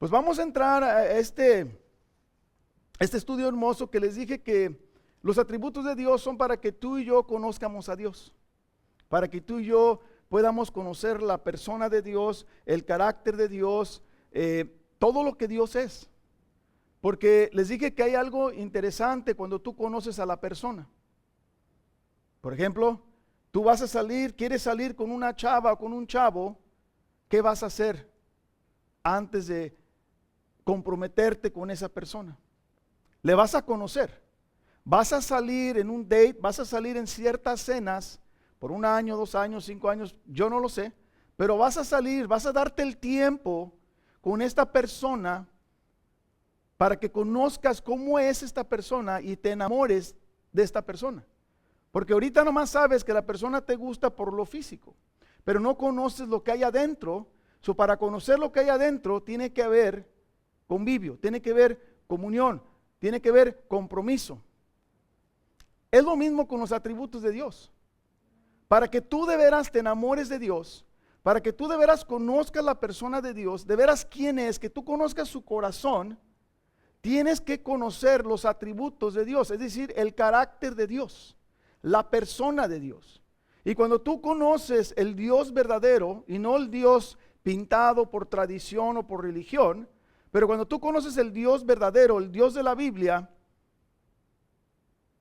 Pues vamos a entrar a este estudio hermoso que les dije que los atributos de Dios son para que tú y yo conozcamos a Dios, para que tú y yo podamos conocer la persona de Dios, el carácter de Dios, todo lo que Dios es. Porque les dije que hay algo interesante cuando tú conoces a la persona. Por ejemplo, tú vas a salir, quieres salir con una chava o con un chavo, ¿qué vas a hacer antes de comprometerte con esa persona? Le vas a conocer. Vas a salir en un date, vas a salir en ciertas cenas por 1 año, 2 años, 5 años, yo no lo sé, pero vas a salir, vas a darte el tiempo con esta persona para que conozcas cómo es esta persona y te enamores de esta persona. Porque ahorita nomás sabes que la persona te gusta por lo físico, pero no conoces lo que hay adentro. So, para conocer lo que hay adentro tiene que haber convivio, tiene que haber comunión, tiene que haber compromiso. Es lo mismo con los atributos de Dios. Para que tú de veras te enamores de Dios, para que tú de veras conozcas la persona de Dios, de veras quién es, que tú conozcas su corazón, tienes que conocer los atributos de Dios, es decir, el carácter de Dios, la persona de Dios. Y cuando tú conoces el Dios verdadero y no el Dios pintado por tradición o por religión, pero cuando tú conoces el Dios verdadero, el Dios de la Biblia,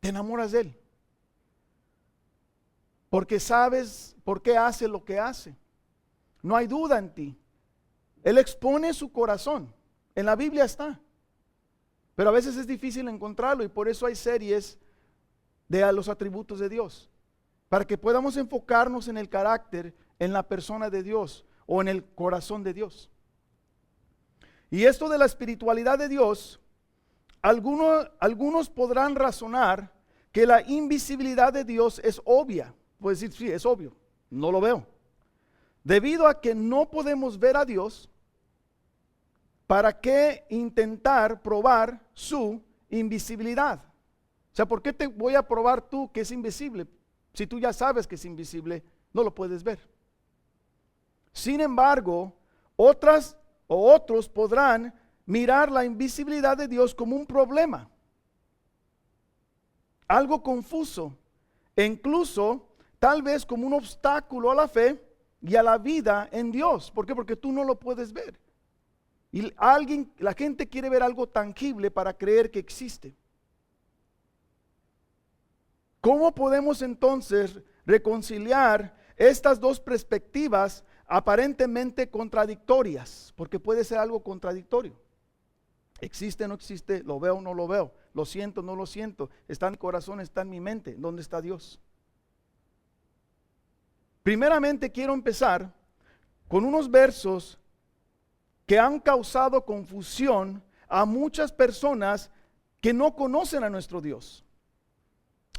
te enamoras de Él. Porque sabes por qué hace lo que hace. No hay duda en ti. Él expone su corazón. En la Biblia está. Pero a veces es difícil encontrarlo y por eso hay series de los atributos de Dios. Para que podamos enfocarnos en el carácter, en la persona de Dios o en el corazón de Dios. Y esto de la espiritualidad de Dios, algunos podrán razonar que la invisibilidad de Dios es obvia. Puedes decir, sí, es obvio, no lo veo. Debido a que no podemos ver a Dios, ¿para qué intentar probar su invisibilidad? O sea, ¿por qué te voy a probar tú que es invisible? Si tú ya sabes que es invisible, no lo puedes ver. Sin embargo, otros podrán mirar la invisibilidad de Dios como un problema, algo confuso, e incluso tal vez como un obstáculo a la fe y a la vida en Dios. ¿Por qué? Porque tú no lo puedes ver. Y la gente quiere ver algo tangible para creer que existe. ¿Cómo podemos entonces reconciliar estas dos perspectivas aparentemente contradictorias? Porque puede ser algo contradictorio. ¿Existe o no existe? ¿Lo veo o no lo veo? ¿Lo siento o no lo siento? ¿Está en mi corazón? ¿Está en mi mente? ¿Dónde está Dios? Primeramente quiero empezar con unos versos que han causado confusión a muchas personas que no conocen a nuestro Dios.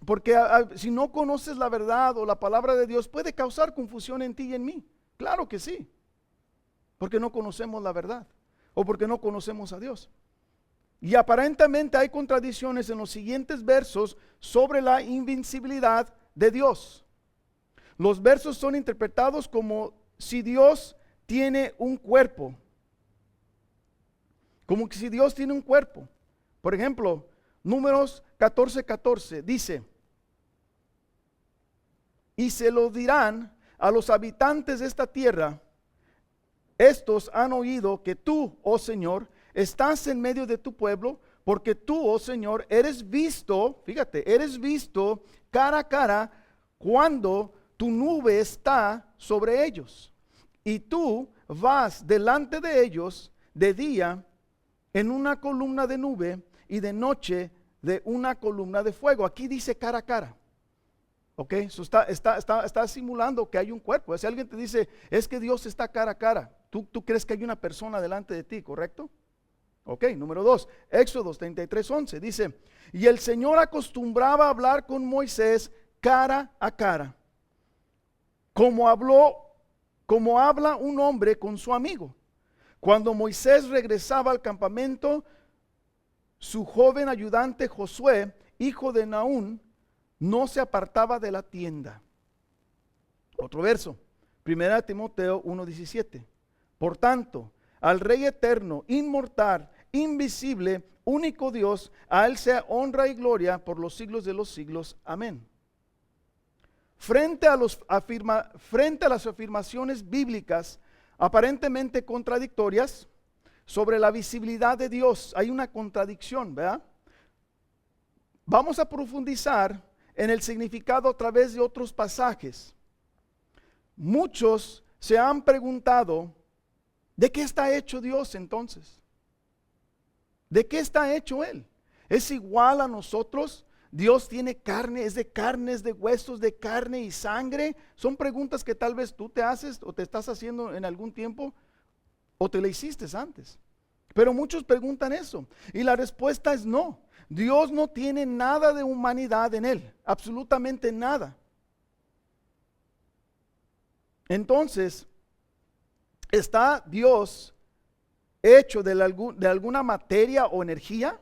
Porque si no conoces la verdad o la palabra de Dios, puede causar confusión en ti y en mí. Claro que sí. Porque no conocemos la verdad o porque no conocemos a Dios. Y aparentemente hay contradicciones en los siguientes versos sobre la invincibilidad de Dios. Los versos son interpretados como si Dios tiene un cuerpo. Como que si Dios tiene un cuerpo. Por ejemplo, Números 14:14 dice: y se lo dirán a los habitantes de esta tierra, estos han oído que tú, oh Señor, estás en medio de tu pueblo, porque tú, oh Señor, eres visto, fíjate, eres visto cara a cara cuando tu nube está sobre ellos. Y tú vas delante de ellos de día en una columna de nube y de noche de una columna de fuego. Aquí dice cara a cara. Ok, so está simulando que hay un cuerpo. Si alguien te dice, es que Dios está cara a cara, tú crees que hay una persona delante de ti, ¿correcto? Ok, número 2, Éxodo 33:11 dice: y el Señor acostumbraba a hablar con Moisés cara a cara, como habla un hombre con su amigo. Cuando Moisés regresaba al campamento, su joven ayudante Josué, hijo de Naún, no se apartaba de la tienda. Otro verso, 1 Timoteo 1:17. Por tanto, al Rey eterno, inmortal, invisible, único Dios, a Él sea honra y gloria por los siglos de los siglos. Amén. Frente a las afirmaciones bíblicas aparentemente contradictorias sobre la visibilidad de Dios, hay una contradicción, ¿verdad? Vamos a profundizar en el significado a través de otros pasajes. Muchos se han preguntado, ¿de qué está hecho Dios entonces? ¿De qué está hecho Él? ¿Es igual a nosotros? ¿Dios tiene carne? ¿Es de carnes, de huesos, de carne y sangre? Son preguntas que tal vez tú te haces o te estás haciendo en algún tiempo o te la hiciste antes. Pero muchos preguntan eso y la respuesta es no. Dios no tiene nada de humanidad en Él, absolutamente nada. Entonces, ¿está Dios hecho de alguna materia o energía?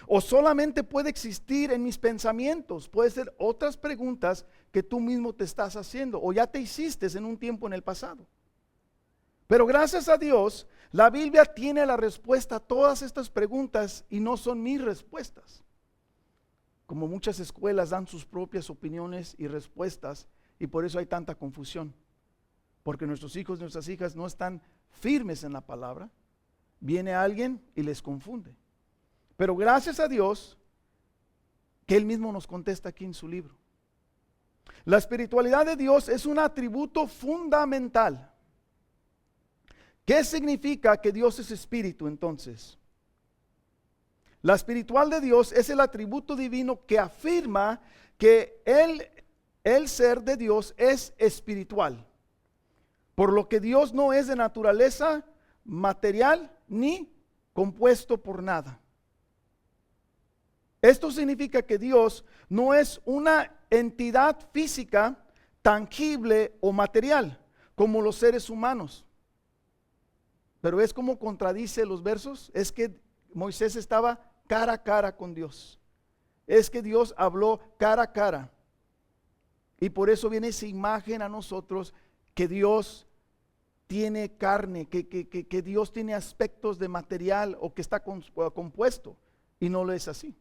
¿O solamente puede existir en mis pensamientos? Puede ser otras preguntas que tú mismo te estás haciendo o ya te hiciste en un tiempo en el pasado. Pero gracias a Dios, la Biblia tiene la respuesta a todas estas preguntas y no son mis respuestas. Como muchas escuelas dan sus propias opiniones y respuestas y por eso hay tanta confusión. Porque nuestros hijos y nuestras hijas no están firmes en la palabra. Viene alguien y les confunde. Pero gracias a Dios que Él mismo nos contesta aquí en su libro. La espiritualidad de Dios es un atributo fundamental. ¿Qué significa que Dios es espíritu entonces? La espiritual de Dios es el atributo divino que afirma que el ser de Dios es espiritual. Por lo que Dios no es de naturaleza material ni compuesto por nada. Esto significa que Dios no es una entidad física, tangible o material, como los seres humanos. Pero es como contradice los versos, es que Moisés estaba cara a cara con Dios. Es que Dios habló cara a cara. Y por eso viene esa imagen a nosotros que Dios tiene carne, que Dios tiene aspectos de material o que está compuesto. Y no lo es así.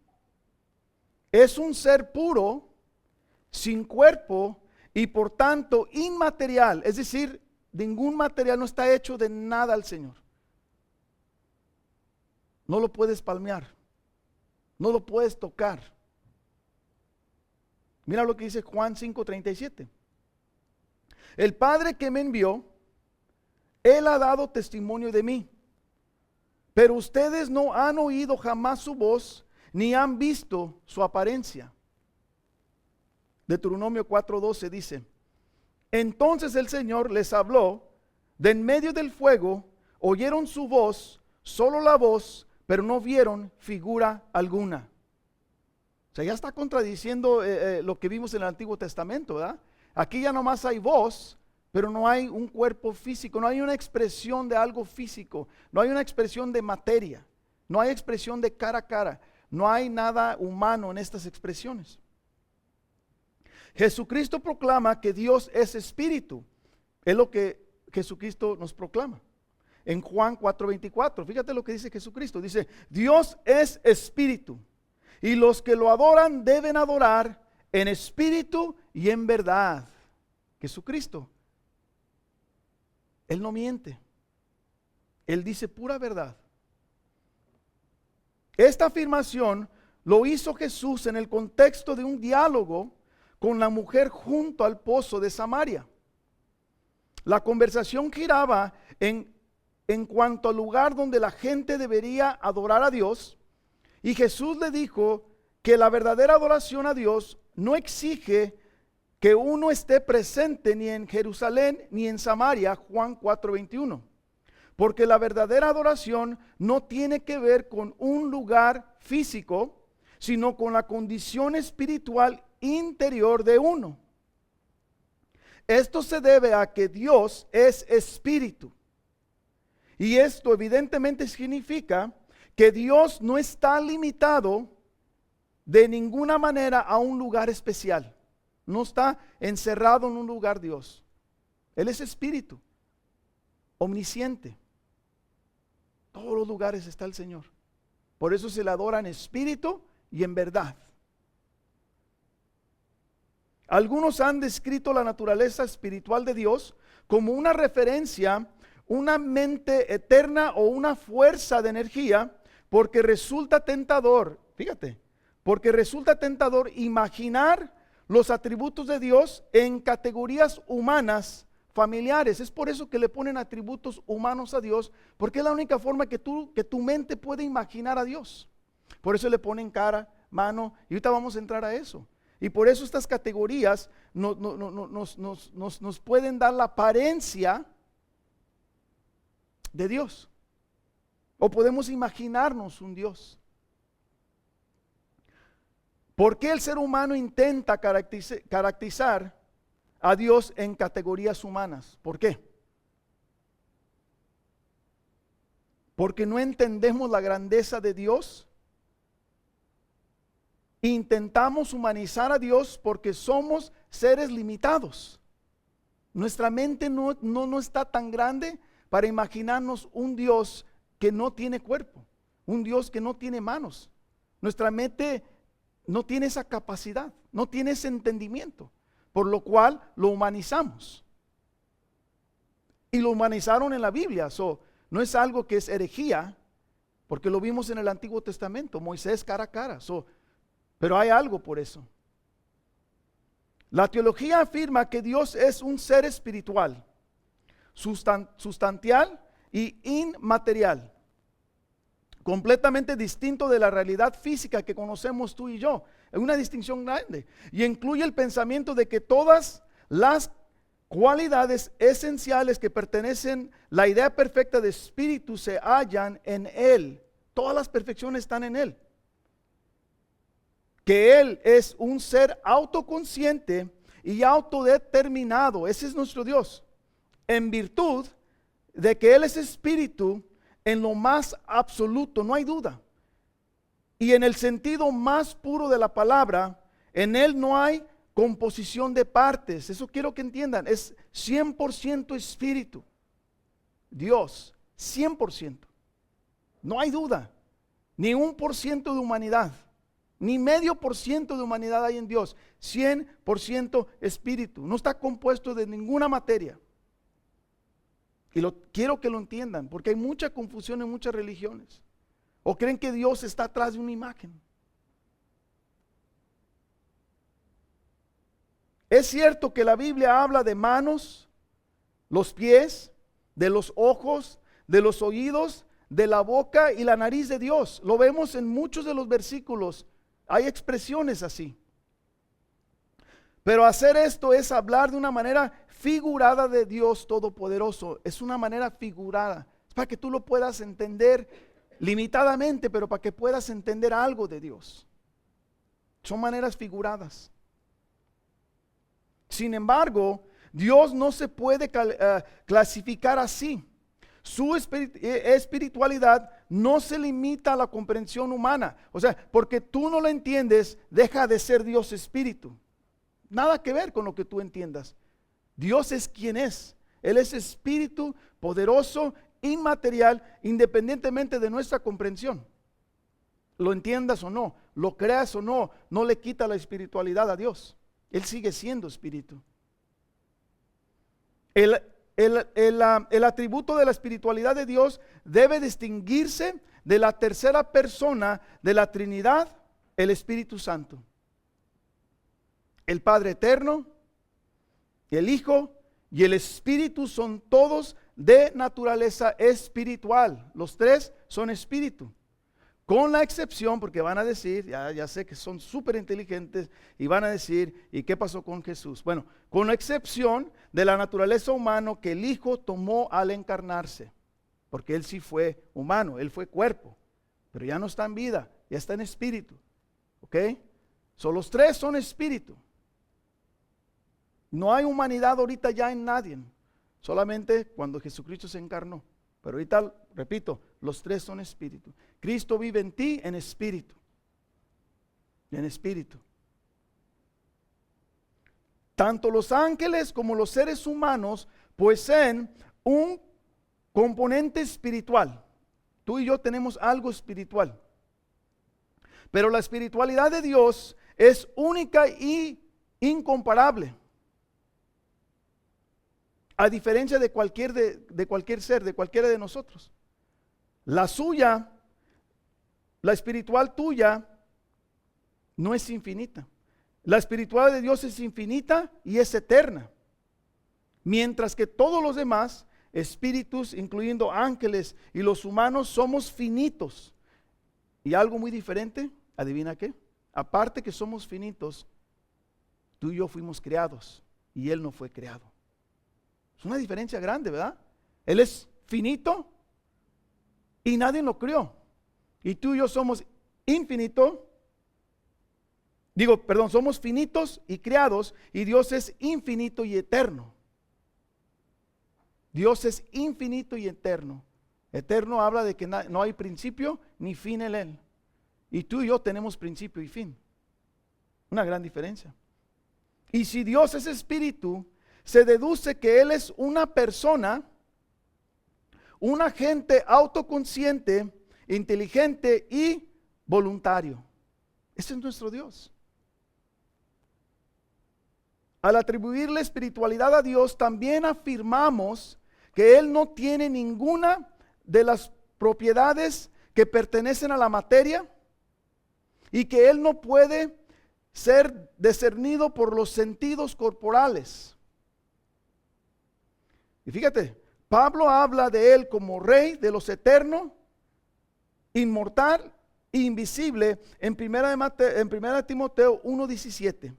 Es un ser puro, sin cuerpo y por tanto inmaterial. Es decir, ningún material, no está hecho de nada al Señor. No lo puedes palmear. No lo puedes tocar. Mira lo que dice Juan 5:37. El Padre que me envió, Él ha dado testimonio de mí. Pero ustedes no han oído jamás su voz, ni han visto su apariencia. Deuteronomio 4:12 dice: entonces el Señor les habló de en medio del fuego, oyeron su voz, solo la voz, pero no vieron figura alguna. O sea, ya está contradiciendo lo que vimos en el Antiguo Testamento, ¿verdad? Aquí ya nomás hay voz, pero no hay un cuerpo físico, no hay una expresión de algo físico, no hay una expresión de materia, no hay expresión de cara a cara, no hay nada humano en estas expresiones. Jesucristo proclama que Dios es espíritu. Es lo que Jesucristo nos proclama. En Juan 4:24, fíjate lo que dice Jesucristo. Dice, Dios es espíritu. Y los que lo adoran deben adorar en espíritu y en verdad. Jesucristo, Él no miente. Él dice pura verdad. Esta afirmación lo hizo Jesús en el contexto de un diálogo con la mujer junto al pozo de Samaria. La conversación giraba en cuanto al lugar donde la gente debería adorar a Dios, y Jesús le dijo que la verdadera adoración a Dios no exige que uno esté presente ni en Jerusalén ni en Samaria, Juan 4:21, porque la verdadera adoración no tiene que ver con un lugar físico, sino con la condición espiritual interior de uno. Esto se debe a que Dios es espíritu. Y esto evidentemente significa que Dios no está limitado de ninguna manera a un lugar especial. No está encerrado en un lugar Dios. Él es espíritu, omnisciente. todos los lugares está el Señor. Por eso se le adora en espíritu y en verdad. Algunos han descrito la naturaleza espiritual de Dios como una referencia, una mente eterna o una fuerza de energía, porque resulta tentador, fíjate, porque resulta tentador imaginar los atributos de Dios en categorías humanas familiares. Es por eso que le ponen atributos humanos a Dios, porque es la única forma que tu mente puede imaginar a Dios. Por eso le ponen cara, mano, y ahorita vamos a entrar a eso. Y por eso estas categorías nos pueden dar la apariencia de Dios. O podemos imaginarnos un Dios. ¿Por qué el ser humano intenta caracterizar a Dios en categorías humanas? ¿Por qué? Porque no entendemos la grandeza de Dios. Intentamos humanizar a Dios porque somos seres limitados. Nuestra mente no está tan grande para imaginarnos un Dios que no tiene cuerpo, un Dios que no tiene manos. Nuestra mente no tiene esa capacidad, no tiene ese entendimiento, por lo cual lo humanizamos. Y lo humanizaron en la Biblia, no es algo que es herejía, porque lo vimos en el Antiguo Testamento, Moisés cara a cara. Pero hay algo por eso. La teología afirma que Dios es un ser espiritual, sustancial y inmaterial, completamente distinto de la realidad física que conocemos tú y yo. Es una distinción grande. Y incluye el pensamiento de que todas las cualidades esenciales que pertenecen, la idea perfecta de espíritu se hallan en Él. Todas las perfecciones están en Él. Que Él es un ser autoconsciente y autodeterminado. Ese es nuestro Dios. En virtud de que Él es espíritu en lo más absoluto, no hay duda. Y en el sentido más puro de la palabra, en Él no hay composición de partes. Eso quiero que entiendan. Es 100% espíritu. Dios, 100%. No hay duda. Ni 1% de humanidad. Ni 0,5% de humanidad hay en Dios. 100% espíritu. No está compuesto de ninguna materia. Y quiero que lo entiendan, porque hay mucha confusión en muchas religiones. O creen que Dios está atrás de una imagen. Es cierto que la Biblia habla de manos, los pies, de los ojos, de los oídos, de la boca y la nariz de Dios. Lo vemos en muchos de los versículos. Hay expresiones así. Pero hacer esto es hablar de una manera figurada de Dios Todopoderoso. Es una manera figurada. Es para que tú lo puedas entender limitadamente, pero para que puedas entender algo de Dios. Son maneras figuradas. Sin embargo, Dios no se puede clasificar así. Su espiritualidad no se limita a la comprensión humana. O sea, porque tú no lo entiendes, deja de ser Dios espíritu. Nada que ver con lo que tú entiendas. Dios es quien es. Él es espíritu poderoso, inmaterial, independientemente de nuestra comprensión. Lo entiendas o no, lo creas o no, no le quita la espiritualidad a Dios. Él sigue siendo espíritu. El atributo de la espiritualidad de Dios debe distinguirse de la tercera persona de la Trinidad, el Espíritu Santo. El Padre eterno, el Hijo y el Espíritu son todos de naturaleza espiritual. Los tres son espíritu. Con la excepción, porque van a decir, ya sé que son súper inteligentes y van a decir, ¿y qué pasó con Jesús? Bueno, con la excepción de la naturaleza humana que el Hijo tomó al encarnarse, porque Él sí fue humano, Él fue cuerpo, pero ya no está en vida, ya está en espíritu. ¿Ok? Los tres son espíritu. No hay humanidad ahorita ya en nadie, solamente cuando Jesucristo se encarnó. Pero ahorita, repito, los tres son espíritu. Cristo vive en ti en espíritu. En espíritu. Tanto los ángeles como los seres humanos poseen un componente espiritual. Tú y yo tenemos algo espiritual. Pero la espiritualidad de Dios es única y incomparable. A diferencia de cualquier ser, de cualquiera de nosotros. La suya, la espiritual tuya, no es infinita. La espiritual de Dios es infinita y es eterna. Mientras que todos los demás espíritus, incluyendo ángeles y los humanos, somos finitos. Y algo muy diferente, ¿adivina qué? Aparte que somos finitos, tú y yo fuimos creados y Él no fue creado. Es una diferencia grande, ¿verdad? Él es finito y nadie lo creó. Y tú y yo somos somos finitos y creados, y Dios es infinito y eterno. Dios es infinito y eterno. Eterno habla de que no hay principio ni fin en Él. Y tú y yo tenemos principio y fin. Una gran diferencia. Y si Dios es espíritu, se deduce que Él es una persona, un agente autoconsciente, inteligente y voluntario. Ese es nuestro Dios. Al atribuirle espiritualidad a Dios, también afirmamos que Él no tiene ninguna de las propiedades que pertenecen a la materia y que Él no puede ser discernido por los sentidos corporales. Y fíjate, Pablo habla de Él como Rey de los eternos, inmortal e invisible en 1 Timoteo 1:17.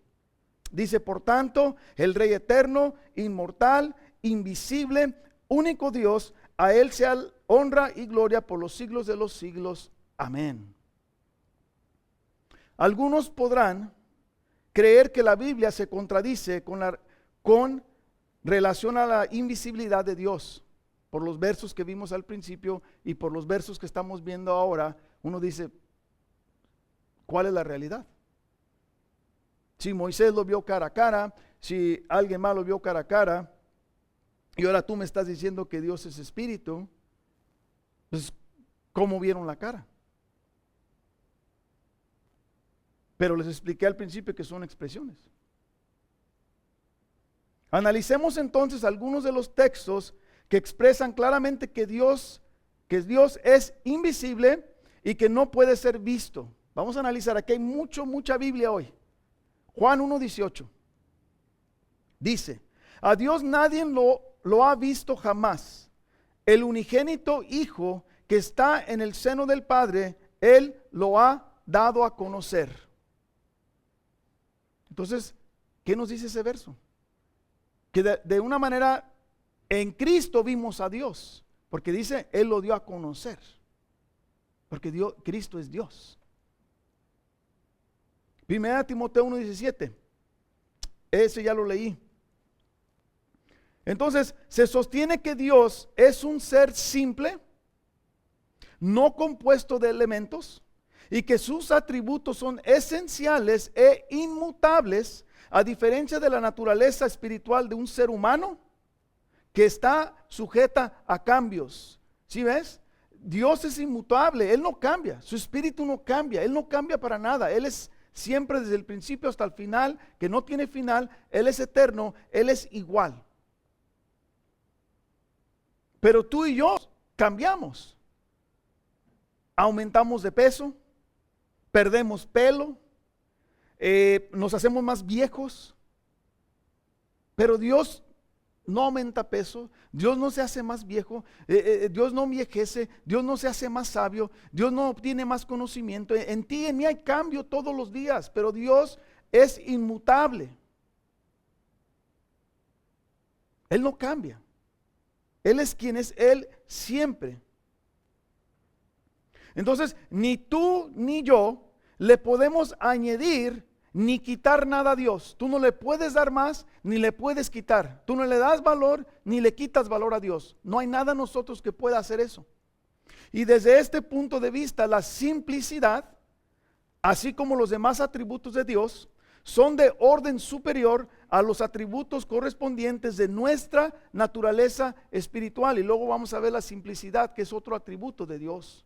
Dice, por tanto, el Rey eterno, inmortal, invisible, único Dios, a Él sea honra y gloria por los siglos de los siglos. Amén. Algunos podrán creer que la Biblia se contradice con relación a la invisibilidad de Dios. Por los versos que vimos al principio y por los versos que estamos viendo ahora, uno dice, ¿cuál es la realidad? Si Moisés lo vio cara a cara, si alguien más lo vio cara a cara, y ahora tú me estás diciendo que Dios es espíritu, pues ¿cómo vieron la cara? Pero les expliqué al principio que son expresiones. Analicemos entonces algunos de los textos que expresan claramente que Dios es invisible y que no puede ser visto. Vamos a analizar, aquí hay mucha Biblia hoy. Juan 1:18 dice, a Dios nadie lo ha visto jamás. El unigénito Hijo que está en el seno del Padre, Él lo ha dado a conocer. Entonces, ¿qué nos dice ese verso? Que de una manera en Cristo vimos a Dios, porque dice, Él lo dio a conocer, porque Cristo es Dios. 1 Timoteo 1:17, ese ya lo leí. Entonces, se sostiene que Dios es un ser simple, no compuesto de elementos, y que sus atributos son esenciales e inmutables, a diferencia de la naturaleza espiritual de un ser humano, que está sujeta a cambios. ¿Sí ves? Dios es inmutable, Él no cambia, su espíritu no cambia, Él no cambia para nada, Él es siempre desde el principio hasta el final, que no tiene final, Él es eterno, Él es igual. Pero tú y yo cambiamos, aumentamos de peso, perdemos pelo, nos hacemos más viejos, pero Dios no aumenta peso, Dios no se hace más viejo, Dios no envejece, Dios no se hace más sabio, Dios no obtiene más conocimiento. En ti y en mí hay cambio todos los días, pero Dios es inmutable. Él no cambia. Él es quien es Él siempre. Entonces, ni tú ni yo le podemos añadir ni quitar nada a Dios. Tú no le puedes dar más ni le puedes quitar. Tú no le das valor ni le quitas valor a Dios. No hay nada en nosotros que pueda hacer eso. Y desde este punto de vista, la simplicidad, así como los demás atributos de Dios, son de orden superior a los atributos correspondientes de nuestra naturaleza espiritual. Y luego vamos a ver la simplicidad, que es otro atributo de Dios.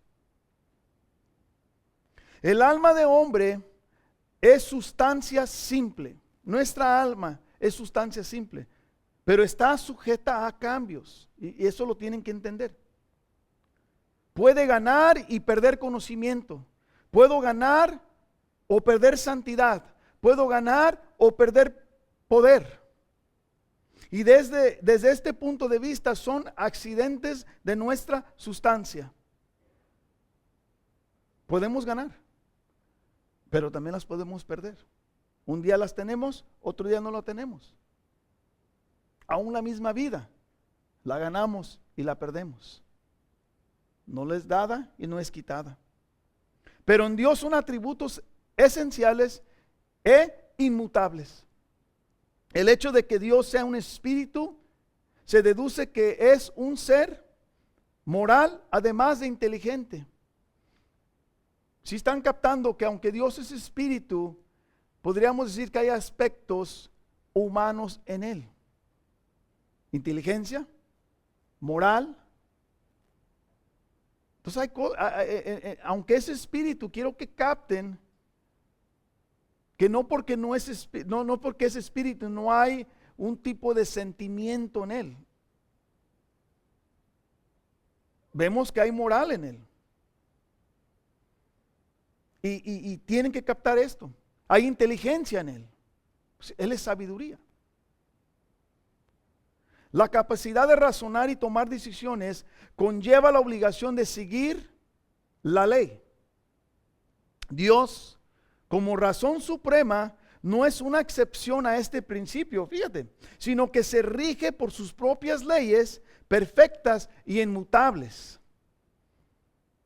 El alma de hombre es sustancia simple. Nuestra alma es sustancia simple, pero está sujeta a cambios. Y eso lo tienen que entender. Puede ganar y perder conocimiento. Puedo ganar o perder santidad. Puedo ganar o perder poder. Y desde este punto de vista son accidentes de nuestra sustancia. Podemos ganar, pero también las podemos perder. Un día las tenemos, otro día no las tenemos. Aún la misma vida, la ganamos y la perdemos. No le es dada y no es quitada. Pero en Dios son atributos esenciales e inmutables. El hecho de que Dios sea un espíritu se deduce que es un ser moral, además de inteligente. Si están captando que aunque Dios es espíritu, podríamos decir que hay aspectos humanos en él. Inteligencia, moral. Entonces aunque es espíritu, quiero que capten que no porque es espíritu, no hay un tipo de sentimiento en él. Vemos que hay moral en él. Y tienen que captar esto. Hay inteligencia en él. Él es sabiduría. La capacidad de razonar y tomar decisiones conlleva la obligación de seguir la ley. Dios, como razón suprema, no es una excepción a este principio, fíjate, sino que se rige por sus propias leyes perfectas y inmutables.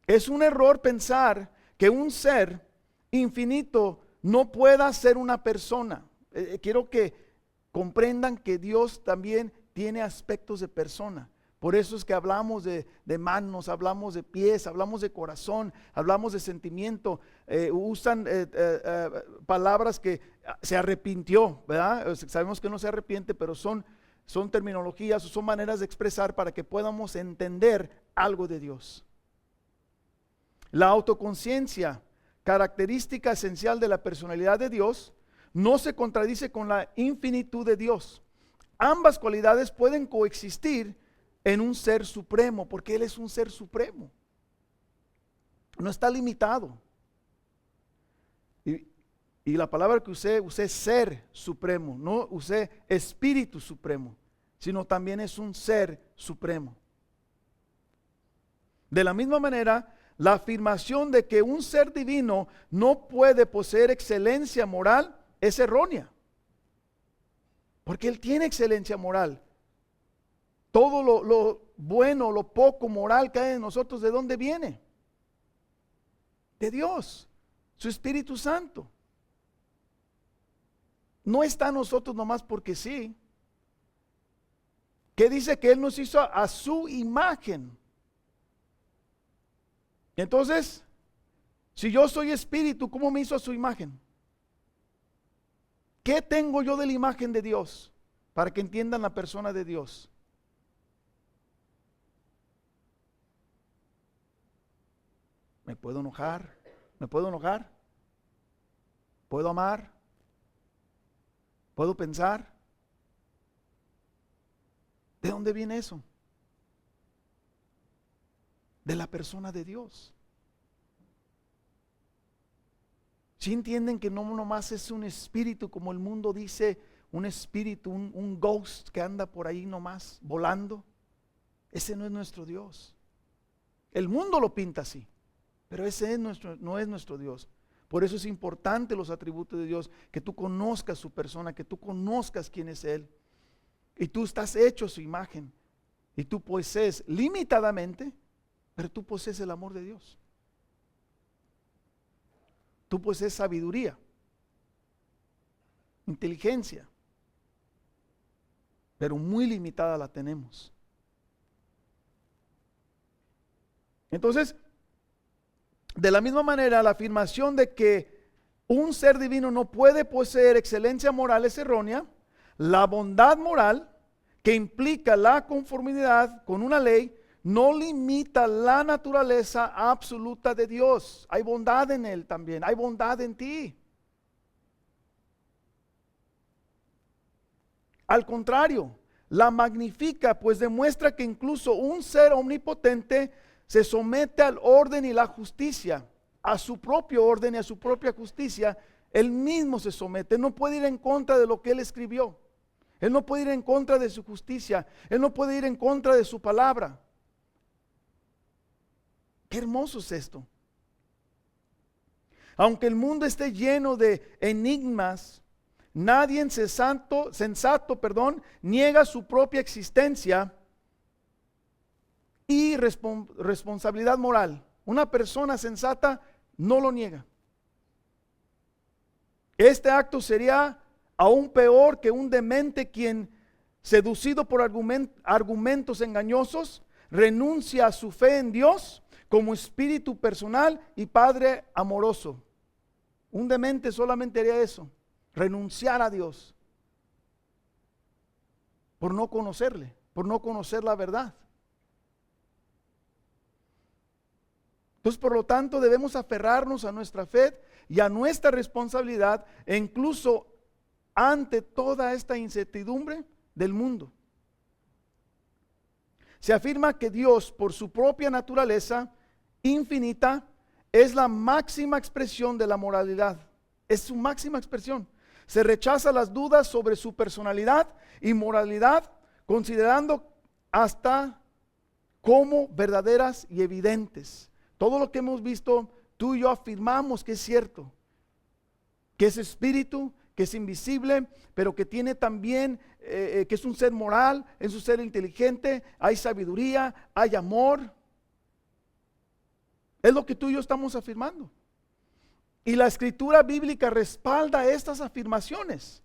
Es un error pensar que un ser infinito no pueda ser una persona. Quiero que comprendan que Dios también tiene aspectos de persona. Por eso es que hablamos de manos, hablamos de pies, hablamos de corazón, hablamos de sentimiento. Usan palabras que se arrepintió, ¿verdad? Sabemos que no se arrepiente, pero son terminologías o son maneras de expresar para que podamos entender algo de Dios. La autoconciencia, característica esencial de la personalidad de Dios, no se contradice con la infinitud de Dios. Ambas cualidades pueden coexistir en un ser supremo, porque Él es un ser supremo. No está limitado. Y la palabra que usé ser supremo, no usé espíritu supremo, sino también es un ser supremo. De la misma manera, la afirmación de que un ser divino no puede poseer excelencia moral es errónea. Porque Él tiene excelencia moral. Todo lo bueno, lo poco moral que hay en nosotros, ¿de dónde viene? De Dios, su Espíritu Santo. No está en nosotros nomás porque sí. Que dice que Él nos hizo a su imagen. Entonces, si yo soy espíritu, ¿cómo me hizo a su imagen? ¿Qué tengo yo de la imagen de Dios? Para que entiendan la persona de Dios. ¿Me puedo enojar? ¿Me puedo enojar? ¿Puedo amar? ¿Puedo pensar? ¿De dónde viene eso? De la persona de Dios. ¿Sí entienden que no nomás es un espíritu como el mundo dice, un espíritu, un ghost que anda por ahí nomás volando? Ese no es nuestro Dios. El mundo lo pinta así, pero ese no es nuestro Dios. Por eso es importante los atributos de Dios, que tú conozcas su persona, que tú conozcas quién es Él. Y tú estás hecho a su imagen. Y tú posees limitadamente, pero tú posees el amor de Dios. Tú posees sabiduría, inteligencia, pero muy limitada la tenemos. Entonces, de la misma manera, la afirmación de que un ser divino no puede poseer excelencia moral es errónea. La bondad moral, que implica la conformidad con una ley, no limita la naturaleza absoluta de Dios. Hay bondad en Él también, hay bondad en ti. Al contrario, la magnifica, pues demuestra que incluso un ser omnipotente se somete al orden y la justicia, a su propio orden y a su propia justicia. Él mismo se somete, no puede ir en contra de lo que Él escribió. Él no puede ir en contra de su justicia, Él no puede ir en contra de su palabra. Qué hermoso es esto. Aunque el mundo esté lleno de enigmas, nadie sensato, niega su propia existencia y responsabilidad moral. Una persona sensata no lo niega. Este acto sería aún peor que un demente quien, seducido por argumentos engañosos, renuncia a su fe en Dios como espíritu personal y Padre amoroso. Un demente solamente haría eso, renunciar a Dios por no conocerle, por no conocer la verdad. Entonces, por lo tanto, debemos aferrarnos a nuestra fe y a nuestra responsabilidad, e incluso ante toda esta incertidumbre del mundo. Se afirma que Dios, por su propia naturaleza infinita, es la máxima expresión de la moralidad. Es su máxima expresión. Se rechaza las dudas sobre su personalidad y moralidad, considerando hasta como verdaderas y evidentes. Todo lo que hemos visto, tú y yo afirmamos que es cierto, que es espíritu, que es invisible, pero que tiene también, que es un ser moral, es un ser inteligente, hay sabiduría, hay amor. Es lo que tú y yo estamos afirmando. Y la escritura bíblica respalda estas afirmaciones,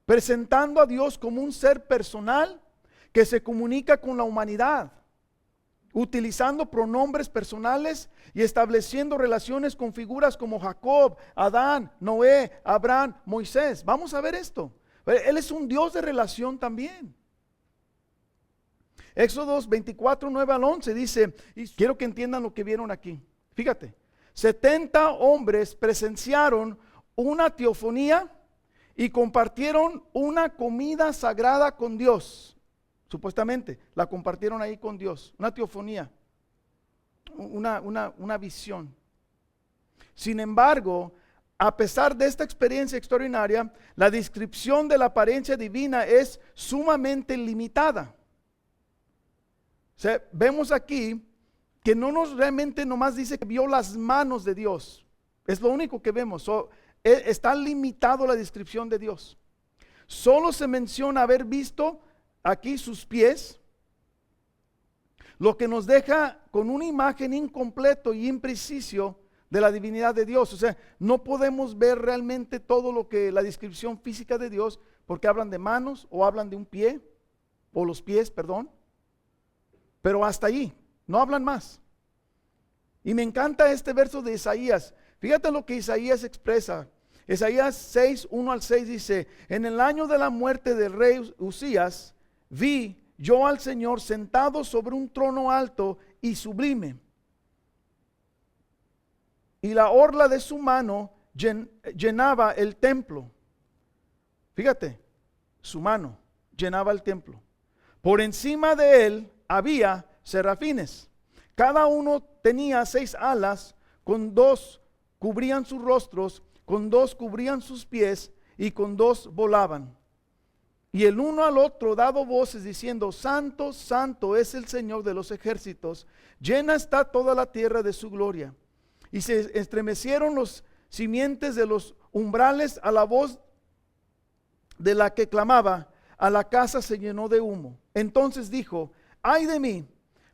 presentando a Dios como un ser personal que se comunica con la humanidad, utilizando pronombres personales y estableciendo relaciones con figuras como Jacob, Adán, Noé, Abraham, Moisés. Vamos a ver esto. Él es un Dios de relación también. Éxodo 24, 9 al 11 dice, y quiero que entiendan lo que vieron aquí. Fíjate, 70 hombres presenciaron una teofonía y compartieron una comida sagrada con Dios. Supuestamente la compartieron ahí con Dios, una teofonía, una visión. Sin embargo, a pesar de esta experiencia extraordinaria, la descripción de la apariencia divina es sumamente limitada. O sea, vemos aquí que no nos realmente nomás dice que vio las manos de Dios. Es lo único que vemos. Está limitado la descripción de Dios. Solo se menciona haber visto aquí sus pies, lo que nos deja con una imagen incompleto y impreciso de la divinidad de Dios. O sea, no podemos ver realmente todo lo que la descripción física de Dios, porque hablan de manos o hablan de un pie, o los pies, perdón, pero hasta ahí, no hablan más. Y me encanta este verso de Isaías. Fíjate lo que Isaías expresa. Isaías 6, 1 al 6 dice, en el año de la muerte del rey Usías, vi yo al Señor sentado sobre un trono alto y sublime, y la orla de su mano llenaba el templo. Fíjate, su mano llenaba el templo. Por encima de él había serafines. Cada uno tenía 6 alas, con 2 cubrían sus rostros, con 2 cubrían sus pies, y con 2 volaban. Y el uno al otro dado voces diciendo, Santo, Santo es el Señor de los ejércitos, llena está toda la tierra de su gloria. Y se estremecieron los simientes de los umbrales a la voz de la que clamaba, a la casa se llenó de humo. Entonces dijo, ay de mí,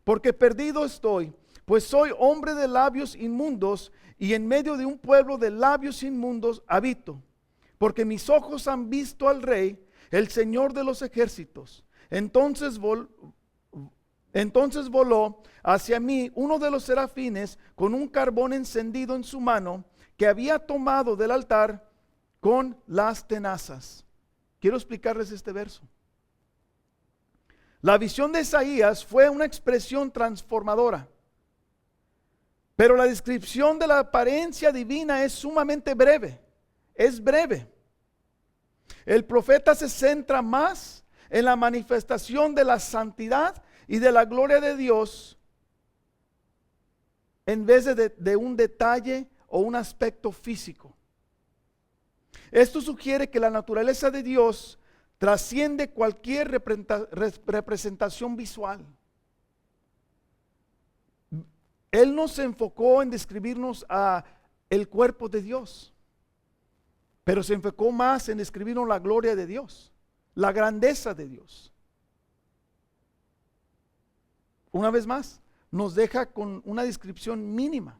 porque perdido estoy, pues soy hombre de labios inmundos, y en medio de un pueblo de labios inmundos habito, porque mis ojos han visto al Rey, el Señor de los ejércitos. Entonces voló hacia mí uno de los serafines con un carbón encendido en su mano, que había tomado del altar con las tenazas. Quiero explicarles este verso. La visión de Isaías fue una expresión transformadora, pero la descripción de la apariencia divina es sumamente breve. Es breve. El profeta se centra más en la manifestación de la santidad y de la gloria de Dios en vez de un detalle o un aspecto físico. Esto sugiere que la naturaleza de Dios trasciende cualquier representación visual. Él no se enfocó en describirnos a el cuerpo de Dios, pero se enfocó más en describirnos la gloria de Dios, la grandeza de Dios. Una vez más, nos deja con una descripción mínima.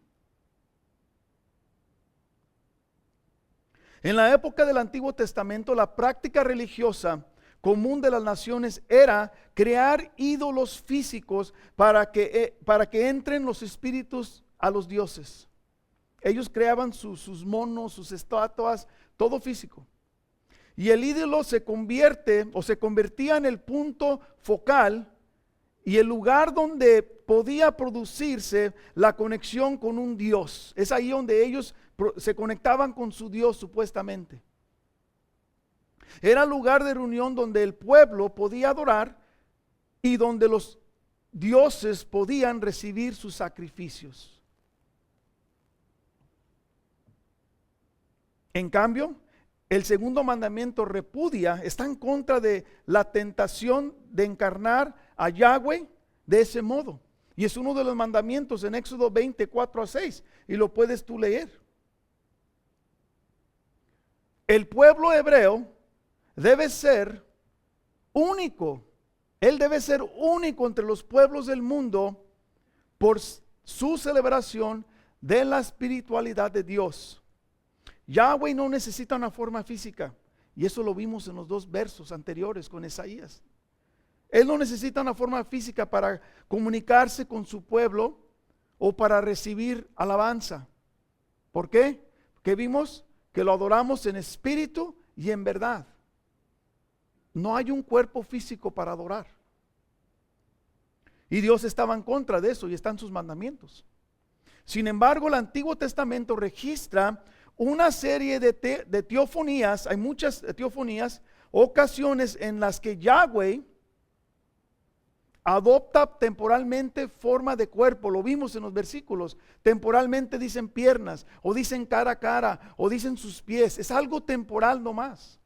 En la época del Antiguo Testamento, la práctica religiosa común de las naciones era crear ídolos físicos para que entren los espíritus a los dioses. Ellos creaban sus monos, sus estatuas, todo físico. Y el ídolo se convertía en el punto focal y el lugar donde podía producirse la conexión con un Dios. Es ahí donde ellos se conectaban con su Dios supuestamente. Era el lugar de reunión donde el pueblo podía adorar y donde los dioses podían recibir sus sacrificios. En cambio, el segundo mandamiento está en contra de la tentación de encarnar a Yahweh de ese modo. Y es uno de los mandamientos en Éxodo 24-6, y lo puedes tú leer. El pueblo hebreo debe ser único. Él debe ser único entre los pueblos del mundo por su celebración de la espiritualidad de Dios. Yahweh no necesita una forma física, y eso lo vimos en los dos versos anteriores con Isaías. Él no necesita una forma física para comunicarse con su pueblo o para recibir alabanza. ¿Por qué? Porque vimos que lo adoramos en espíritu y en verdad. No hay un cuerpo físico para adorar. Y Dios estaba en contra de eso y está en sus mandamientos. Sin embargo, el Antiguo Testamento registra una serie de teofonías. Hay muchas teofonías, ocasiones en las que Yahweh adopta temporalmente forma de cuerpo. Lo vimos en los versículos. Temporalmente dicen piernas, o dicen cara a cara, o dicen sus pies. Es algo temporal nomás.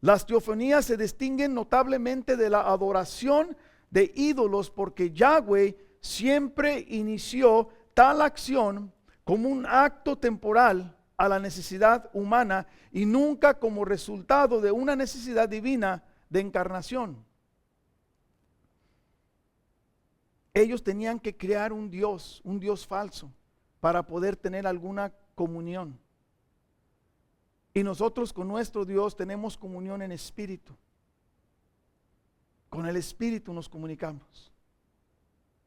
Las teofonías se distinguen notablemente de la adoración de ídolos porque Yahweh siempre inició tal acción como un acto temporal a la necesidad humana y nunca como resultado de una necesidad divina de encarnación. Ellos tenían que crear un Dios falso para poder tener alguna comunión. Y nosotros con nuestro Dios tenemos comunión en espíritu. Con el espíritu nos comunicamos.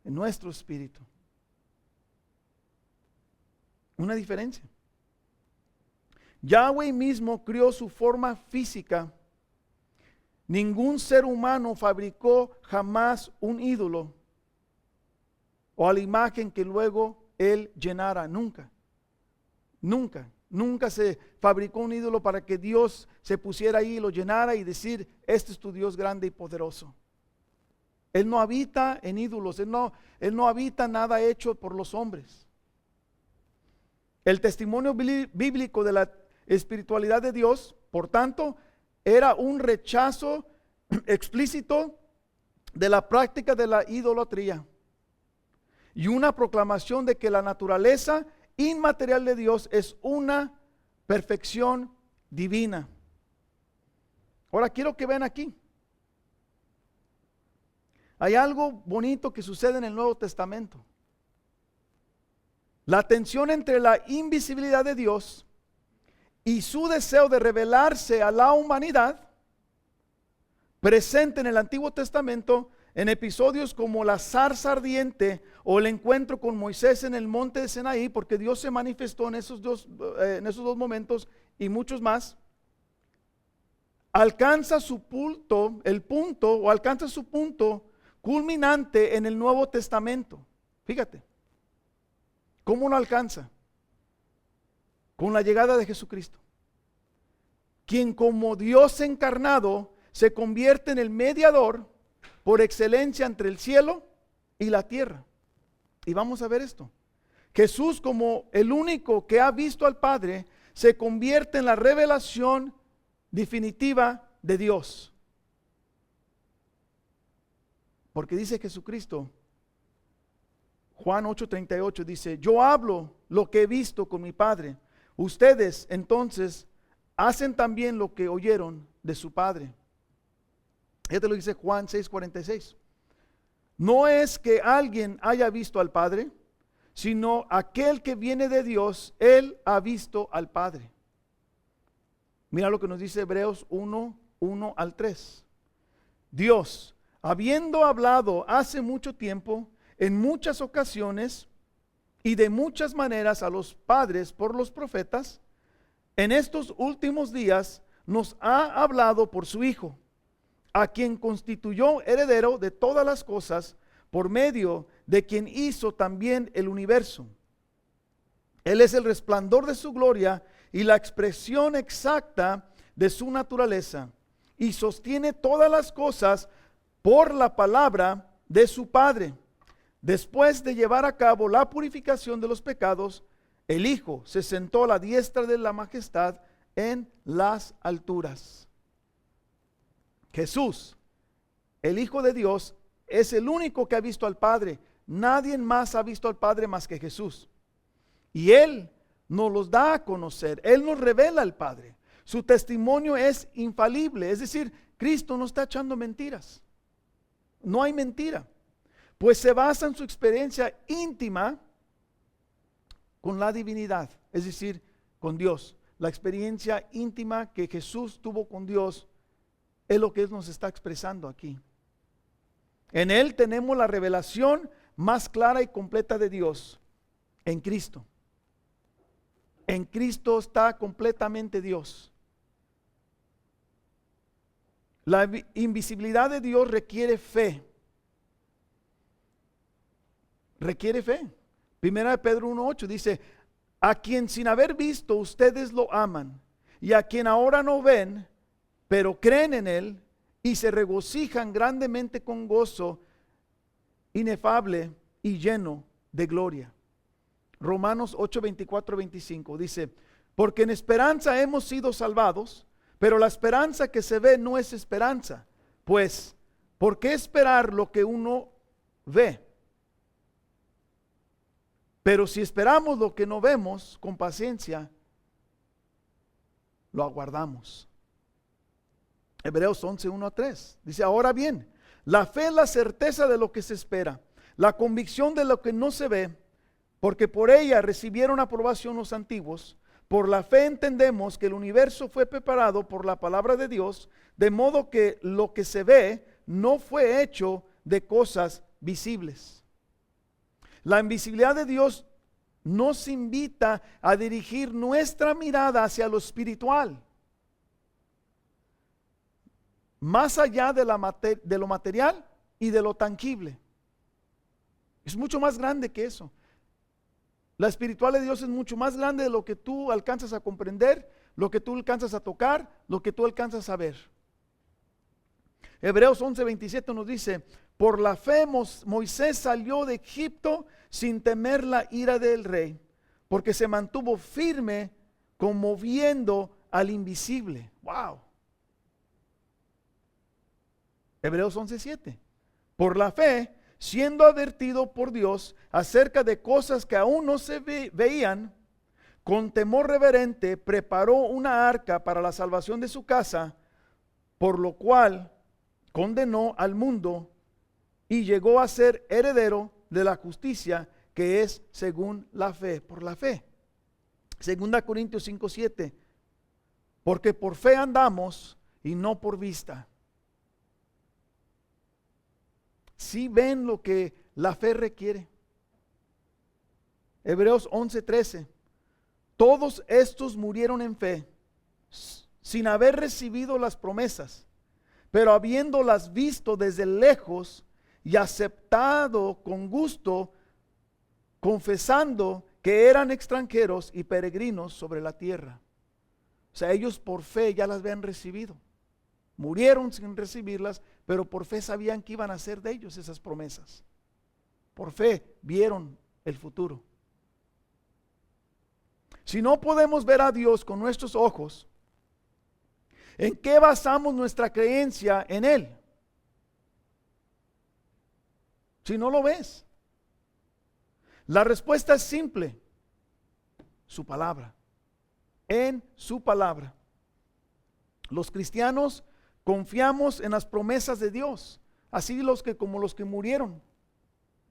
En nuestro espíritu. Una diferencia. Yahweh mismo creó su forma física. Ningún ser humano fabricó jamás un ídolo o a la imagen que luego él llenara. Nunca se fabricó un ídolo para que Dios se pusiera ahí y lo llenara y decir, este es tu Dios grande y poderoso. Él no habita en ídolos, Él no habita nada hecho por los hombres. El testimonio bíblico de la espiritualidad de Dios, por tanto, era un rechazo explícito de la práctica de la idolatría y una proclamación de que la naturaleza inmaterial de Dios es una perfección divina. Ahora quiero que vean aquí. Hay algo bonito que sucede en el Nuevo Testamento. La tensión entre la invisibilidad de Dios y su deseo de revelarse a la humanidad, presente en el Antiguo Testamento, en episodios como la zarza ardiente o el encuentro con Moisés en el monte de Sinaí, porque Dios se manifestó en esos dos momentos y muchos más, alcanza su punto culminante en el Nuevo Testamento. Fíjate, ¿cómo lo alcanza? Con la llegada de Jesucristo, quien como Dios encarnado se convierte en el mediador por excelencia entre el cielo y la tierra. Y vamos a ver esto. Jesús, como el único que ha visto al Padre, se convierte en la revelación definitiva de Dios. Porque dice Jesucristo, Juan 8:38 dice, yo hablo lo que he visto con mi Padre. Ustedes entonces hacen también lo que oyeron de su Padre. Esto lo dice Juan 6:46. No es que alguien haya visto al Padre, sino aquel que viene de Dios, él ha visto al Padre. Mira lo que nos dice Hebreos 1:1 al 3. Dios, habiendo hablado hace mucho tiempo, en muchas ocasiones y de muchas maneras a los padres por los profetas, en estos últimos días nos ha hablado por su Hijo, a quien constituyó heredero de todas las cosas, por medio de quien hizo también el universo. Él es el resplandor de su gloria y la expresión exacta de su naturaleza, y sostiene todas las cosas por la palabra de su Padre. Después de llevar a cabo la purificación de los pecados, el Hijo se sentó a la diestra de la majestad en las alturas. Jesús, el Hijo de Dios, es el único que ha visto al Padre. Nadie más ha visto al Padre más que Jesús. Y Él nos los da a conocer. Él nos revela al Padre. Su testimonio es infalible. Es decir, Cristo no está echando mentiras. No hay mentira. Pues se basa en su experiencia íntima con la divinidad. Es decir, con Dios. La experiencia íntima que Jesús tuvo con Dios es lo que Él nos está expresando aquí. En Él tenemos la revelación más clara y completa de Dios, en Cristo. En Cristo está completamente Dios. La invisibilidad de Dios requiere fe. Requiere fe. Primera de Pedro 1:8 dice, a quien sin haber visto ustedes lo aman, y a quien ahora no ven, pero creen en Él y se regocijan grandemente con gozo inefable y lleno de gloria. Romanos 8:24-25 dice, porque en esperanza hemos sido salvados, pero la esperanza que se ve no es esperanza, pues, ¿por qué esperar lo que uno ve? Pero si esperamos lo que no vemos, con paciencia, lo aguardamos. Hebreos 11:1-3 dice, ahora bien, la fe es la certeza de lo que se espera, la convicción de lo que no se ve, porque por ella recibieron aprobación los antiguos. Por la fe entendemos que el universo fue preparado por la palabra de Dios, de modo que lo que se ve no fue hecho de cosas visibles. La invisibilidad de Dios nos invita a dirigir nuestra mirada hacia lo espiritual, más allá de lo material y de lo tangible. Es mucho más grande que eso. La espiritual de Dios es mucho más grande de lo que tú alcanzas a comprender, lo que tú alcanzas a tocar, lo que tú alcanzas a ver. Hebreos 11:27 nos dice, por la fe Moisés salió de Egipto sin temer la ira del rey, porque se mantuvo firme como viendo al invisible. Wow. Hebreos 11:7. Por la fe, siendo advertido por Dios acerca de cosas que aún no se veían, con temor reverente preparó una arca para la salvación de su casa, por lo cual condenó al mundo y llegó a ser heredero de la justicia que es según la fe, por la fe. 2 Corintios 5:7, porque por fe andamos y no por vista. sí ven lo que la fe requiere. Hebreos 11:13. Todos estos murieron en fe, sin haber recibido las promesas, pero habiéndolas visto desde lejos y aceptado con gusto, confesando que eran extranjeros y peregrinos sobre la tierra. O sea, ellos por fe ya las habían recibido. Murieron sin recibirlas, pero por fe sabían que iban a ser de ellos esas promesas. Por fe vieron el futuro. Si no podemos ver a Dios con nuestros ojos, ¿en qué basamos nuestra creencia en Él? Si no lo ves. La respuesta es simple: su palabra. En su palabra. Los cristianos confiamos en las promesas de Dios, así como los que murieron,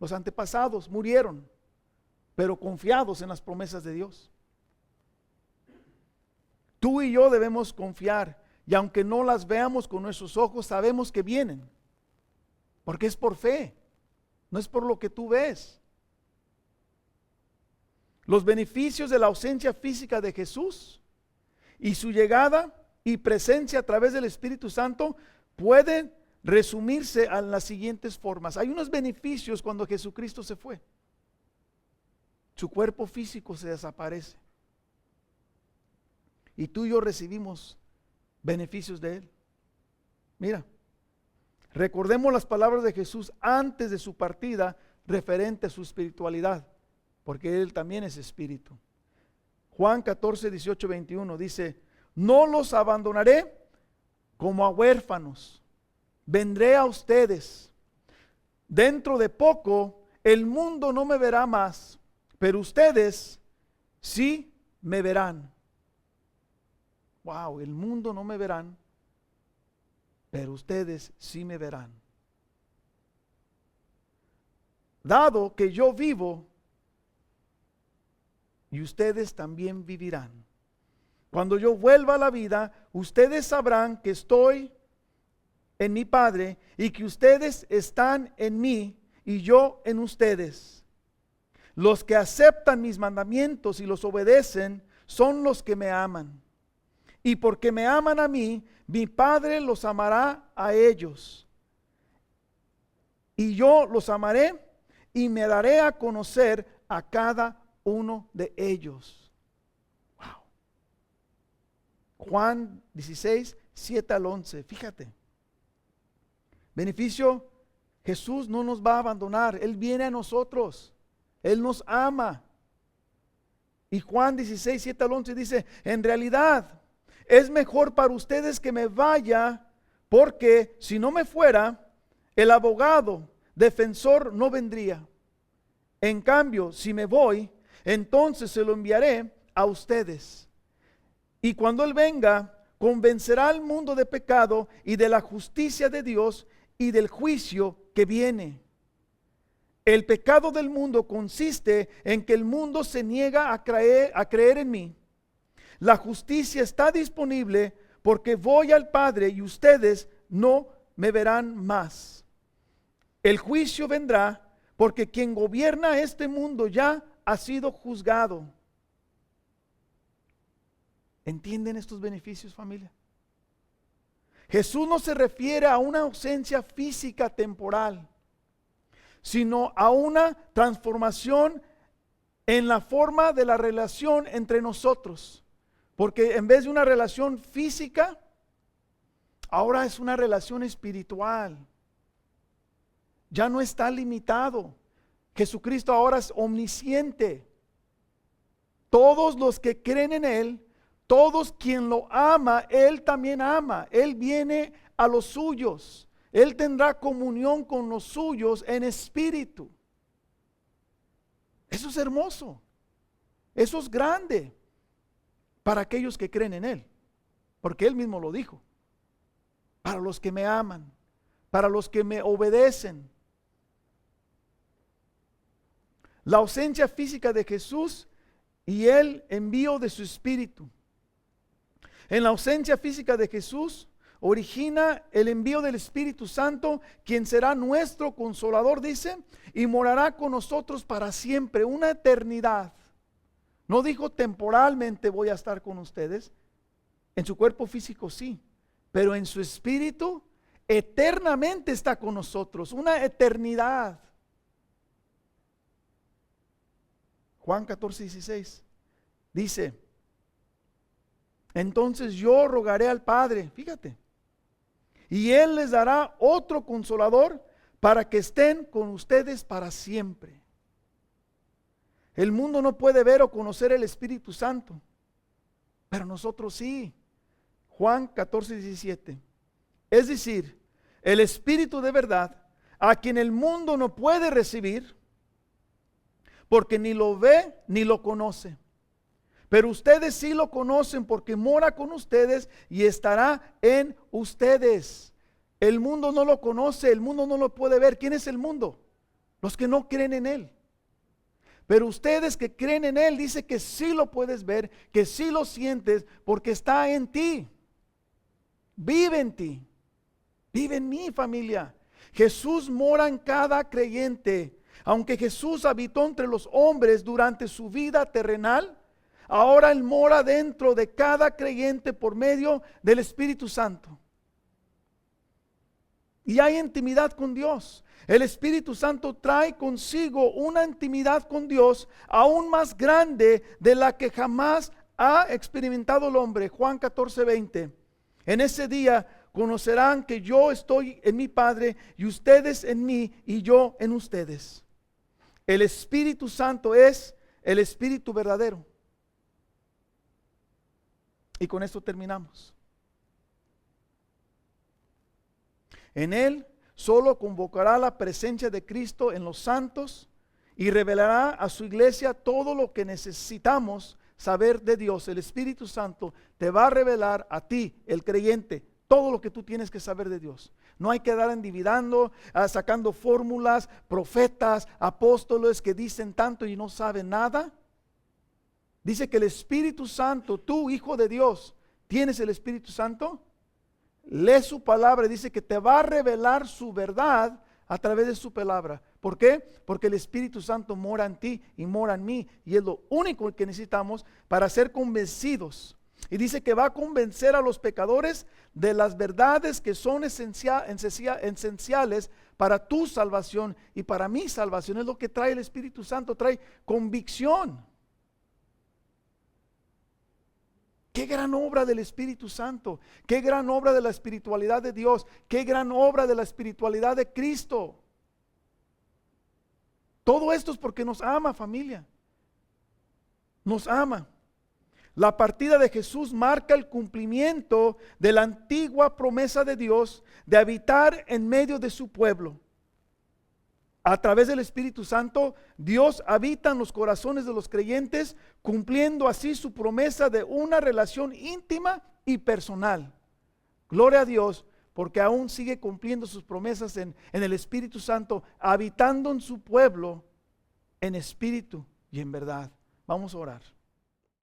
los antepasados murieron, pero confiados en las promesas de Dios. Tú y yo debemos confiar, y aunque no las veamos con nuestros ojos, sabemos que vienen, porque es por fe, no es por lo que tú ves. Los beneficios de la ausencia física de Jesús y su llegada y presencia a través del Espíritu Santo pueden resumirse en las siguientes formas. Hay unos beneficios cuando Jesucristo se fue. Su cuerpo físico se desaparece. Y tú y yo recibimos beneficios de Él. Mira, recordemos las palabras de Jesús antes de su partida referente a su espiritualidad, porque Él también es espíritu. Juan 14, 18, 21 dice: no los abandonaré como a huérfanos, vendré a ustedes. Dentro de poco el mundo no me verá más, pero ustedes sí me verán. Wow, el mundo no me verán, pero ustedes sí me verán. Dado que yo vivo, y ustedes también vivirán. Cuando yo vuelva a la vida, ustedes sabrán que estoy en mi Padre y que ustedes están en mí y yo en ustedes. Los que aceptan mis mandamientos y los obedecen son los que me aman. Y porque me aman a mí, mi Padre los amará a ellos. Y yo los amaré y me daré a conocer a cada uno de ellos. Wow. Juan 16, 7 al 11. Fíjate. Beneficio: Jesús no nos va a abandonar. Él viene a nosotros. Él nos ama. Y Juan 16, 7 al 11 dice: en realidad es mejor para ustedes que me vaya, porque si no me fuera, el abogado defensor no vendría. En cambio, si me voy, entonces se lo enviaré a ustedes. Y cuando Él venga, convencerá al mundo de pecado y de la justicia de Dios y del juicio que viene. El pecado del mundo consiste en que el mundo se niega a creer en mí. La justicia está disponible porque voy al Padre y ustedes no me verán más. El juicio vendrá porque quien gobierna este mundo ya ha sido juzgado. ¿Entienden estos beneficios, familia? Jesús no se refiere a una ausencia física temporal, sino a una transformación en la forma de la relación entre nosotros. Porque en vez de una relación física, ahora es una relación espiritual. Ya no está limitado. Jesucristo ahora es omnisciente. Todos los que creen en Él, todos quien lo ama, Él también ama. Él viene a los suyos. Él tendrá comunión con los suyos en espíritu. Eso es hermoso. Eso es grande para aquellos que creen en Él. Porque Él mismo lo dijo. Para los que me aman, para los que me obedecen. La ausencia física de Jesús y el envío de su Espíritu. En la ausencia física de Jesús, origina el envío del Espíritu Santo, quien será nuestro consolador, dice, y morará con nosotros para siempre, una eternidad. No dijo temporalmente voy a estar con ustedes, en su cuerpo físico sí, pero en su espíritu eternamente está con nosotros, una eternidad. Juan 14:16 dice, entonces yo rogaré al Padre, fíjate, y Él les dará otro consolador para que estén con ustedes para siempre. El mundo no puede ver o conocer el Espíritu Santo, pero nosotros sí. Juan 14:17. Es decir, el Espíritu de verdad, a quien el mundo no puede recibir, porque ni lo ve ni lo conoce. Pero ustedes sí lo conocen porque mora con ustedes y estará en ustedes. El mundo no lo conoce, el mundo no lo puede ver. ¿Quién es el mundo? Los que no creen en Él. Pero ustedes que creen en Él, dice que sí lo puedes ver, que sí lo sientes, porque está en ti. Vive en ti. Vive en mi familia. Jesús mora en cada creyente. Aunque Jesús habitó entre los hombres durante su vida terrenal, ahora Él mora dentro de cada creyente por medio del Espíritu Santo. Y hay intimidad con Dios. El Espíritu Santo trae consigo una intimidad con Dios aún más grande de la que jamás ha experimentado el hombre. Juan 14:20. En ese día conocerán que yo estoy en mi Padre y ustedes en mí y yo en ustedes. El Espíritu Santo es el Espíritu verdadero. Y con esto terminamos. En Él solo convocará la presencia de Cristo en los santos y revelará a su iglesia todo lo que necesitamos saber de Dios. El Espíritu Santo te va a revelar a ti, el creyente, todo lo que tú tienes que saber de Dios. No hay que dar endividando, sacando fórmulas, profetas, apóstoles que dicen tanto y no saben nada. Dice que el Espíritu Santo, tú, hijo de Dios, ¿tienes el Espíritu Santo? Lee su palabra, dice que te va a revelar su verdad a través de su palabra. ¿Por qué? Porque el Espíritu Santo mora en ti y mora en mí, y es lo único que necesitamos para ser convencidos. Y dice que va a convencer a los pecadores de las verdades que son esenciales para tu salvación y para mi salvación. Es lo que trae el Espíritu Santo, trae convicción. Qué gran obra del Espíritu Santo, qué gran obra de la espiritualidad de Dios, qué gran obra de la espiritualidad de Cristo. Todo esto es porque nos ama, familia. Nos ama. La partida de Jesús marca el cumplimiento de la antigua promesa de Dios de habitar en medio de su pueblo. A través del Espíritu Santo, Dios habita en los corazones de los creyentes, cumpliendo así su promesa de una relación íntima y personal. Gloria a Dios, porque aún sigue cumpliendo sus promesas en el Espíritu Santo, habitando en su pueblo en espíritu y en verdad. Vamos a orar.